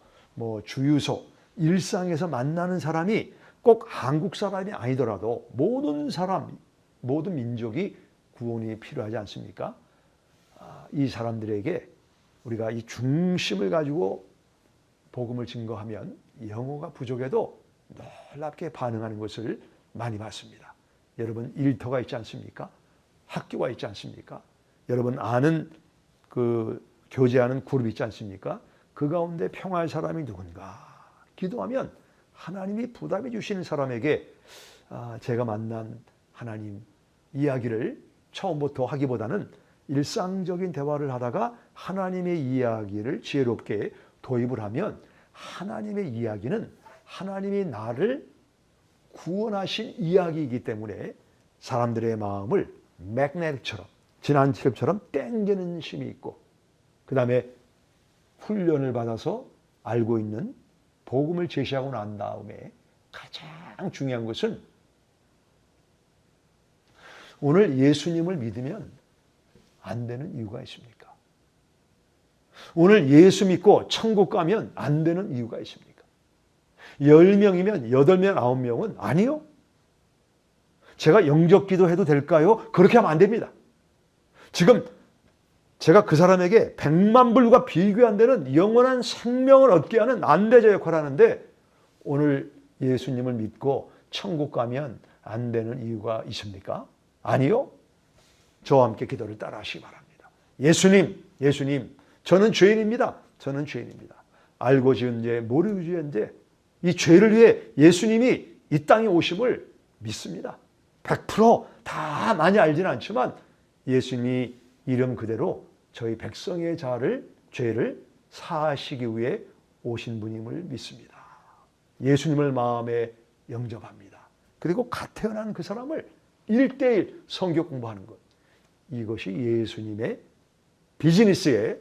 주유소 일상에서 만나는 사람이 꼭 한국 사람이 아니더라도 모든 사람, 모든 민족이 구원이 필요하지 않습니까? 이 사람들에게 우리가 이 중심을 가지고 복음을 증거하면 영어가 부족해도 놀랍게 반응하는 것을 많이 봤습니다. 여러분 일터가 있지 않습니까? 학교가 있지 않습니까? 여러분 아는 그 교제하는 그룹 있지 않습니까? 그 가운데 평화의 사람이 누군가 기도하면 하나님이 부담해 주시는 사람에게 제가 만난 하나님 이야기를 처음부터 하기보다는 일상적인 대화를 하다가 하나님의 이야기를 지혜롭게 도입을 하면 하나님의 이야기는 하나님이 나를 구원하신 이야기이기 때문에 사람들의 마음을 매그네틱처럼 진한칠처럼 땡기는 힘이 있고 그 다음에 훈련을 받아서 알고 있는 복음을 제시하고 난 다음에 가장 중요한 것은 오늘 예수님을 믿으면 안 되는 이유가 있습니까? 오늘 예수 믿고 천국 가면 안 되는 이유가 있습니까? 10명이면 8명, 9명은 아니요. 제가 영접 기도해도 될까요? 그렇게 하면 안 됩니다. 지금 제가 그 사람에게 100만 불과 비교 안 되는 영원한 생명을 얻게 하는 안대자 역할을 하는데 오늘 예수님을 믿고 천국 가면 안 되는 이유가 있습니까? 아니요. 저와 함께 기도를 따라 하시기 바랍니다. 예수님, 저는 죄인입니다. 저는 죄인입니다. 알고 지은 죄, 모르고 지은 죄, 이 죄를 위해 예수님이 이 땅에 오심을 믿습니다. 100%다 많이 알지는 않지만 예수님이 이름 그대로 저희 백성의 죄를 사하시기 위해 오신 분임을 믿습니다. 예수님을 마음에 영접합니다. 그리고 갓 태어난 그 사람을 1:1 성경 공부하는 것. 이것이 예수님의 비즈니스에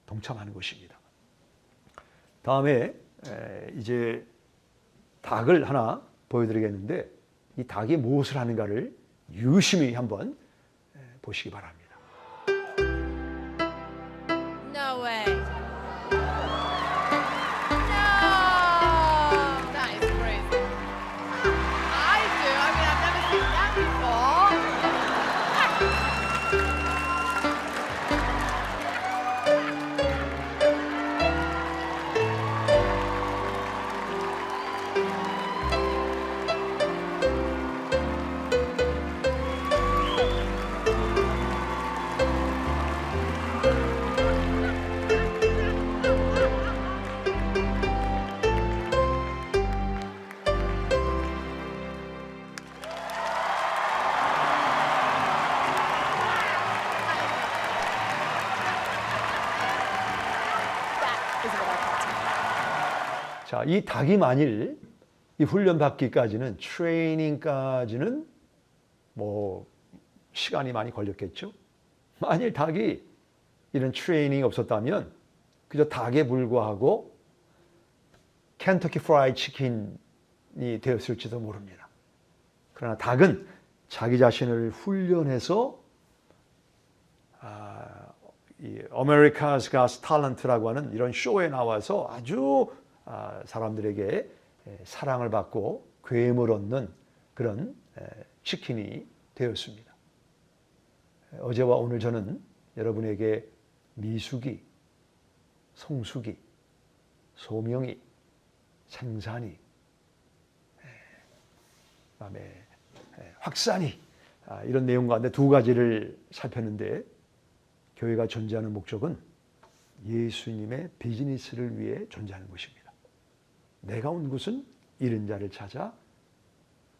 동참하는 것입니다. 다음에 이제 닭을 하나 보여드리겠는데 이 닭이 무엇을 하는가를 유심히 한번 보시기 바랍니다. No way. No! That is crazy. I do. I mean, I've never seen that before. That is what I thought. 자, 이 닭이 만일 이 훈련 받기까지는 트레이닝까지는 뭐 시간이 많이 걸렸겠죠. 만일 닭이 이런 트레이닝이 없었다면 그저 닭에 불과하고 켄터키 프라이드 치킨이 되었을지도 모릅니다. 그러나 닭은 자기 자신을 훈련해서 이 America's Got Talent라고 하는 이런 쇼에 나와서 아주 사람들에게 사랑을 받고 괴물 얻는 그런 치킨이 되었습니다. 어제와 오늘 저는 여러분에게 미숙이, 성숙이, 소명이, 생산이, 그다음에 확산이 이런 내용 가운데 두 가지를 살폈는데 교회가 존재하는 목적은 예수님의 비즈니스를 위해 존재하는 것입니다. 내가 온 곳은 잃은 자를 찾아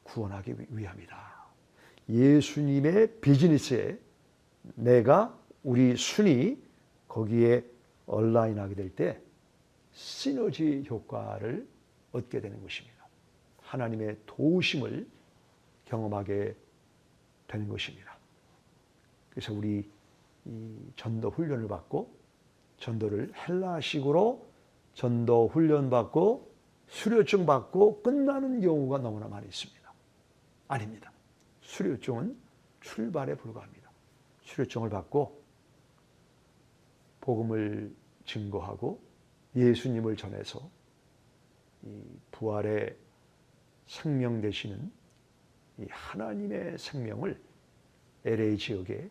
구원하기 위함이다. 예수님의 비즈니스에 내가 우리 순이 거기에 얼라인하게 될 때 시너지 효과를 얻게 되는 것입니다. 하나님의 도우심을 경험하게 되는 것입니다. 그래서 우리 이 전도 훈련을 받고 전도를 헬라식으로 전도 훈련 받고 수료증 받고 끝나는 경우가 너무나 많이 있습니다. 아닙니다. 수료증은 출발에 불과합니다. 수료증을 받고 복음을 증거하고 예수님을 전해서 이 부활의 생명 되시는 이 하나님의 생명을 LA 지역에,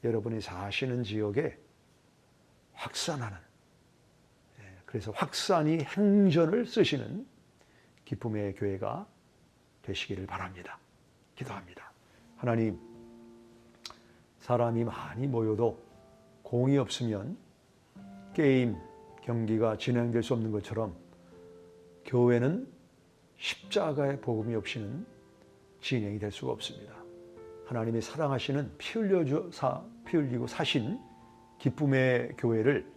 여러분이 사시는 지역에 확산하는, 그래서 확산이 행전을 쓰시는 기쁨의 교회가 되시기를 바랍니다. 기도합니다. 하나님, 사람이 많이 모여도 공이 없으면 게임, 경기가 진행될 수 없는 것처럼 교회는 십자가의 복음이 없이는 진행이 될 수가 없습니다. 하나님이 사랑하시는 피 흘리고 사신 기쁨의 교회를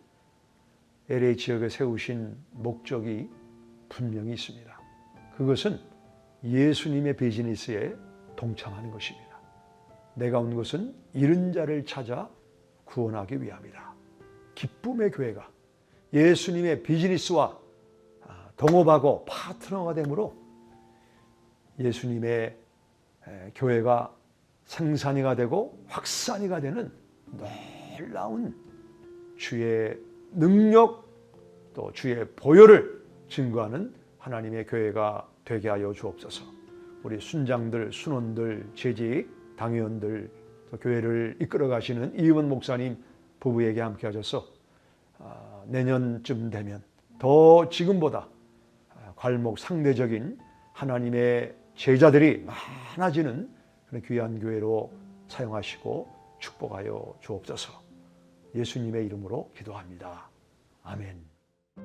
LA 지역에 세우신 목적이 분명히 있습니다. 그것은 예수님의 비즈니스에 동참하는 것입니다. 내가 온 것은 잃은 자를 찾아 구원하기 위함이다. 기쁨의 교회가 예수님의 비즈니스와 동업하고 파트너가 되므로 예수님의 교회가 생산이가 되고 확산이가 되는 놀라운 주의 능력 또 주의 보혈을 증거하는 하나님의 교회가 되게 하여 주옵소서. 우리 순장들, 순원들, 재직, 당회원들, 또 교회를 이끌어 가시는 이의원 목사님 부부에게 함께 하셔서 내년쯤 되면 더 지금보다 괄목 상대적인 하나님의 제자들이 많아지는 그런 귀한 교회로 사용하시고 축복하여 주옵소서. 예수님의 이름으로 기도합니다. 아멘.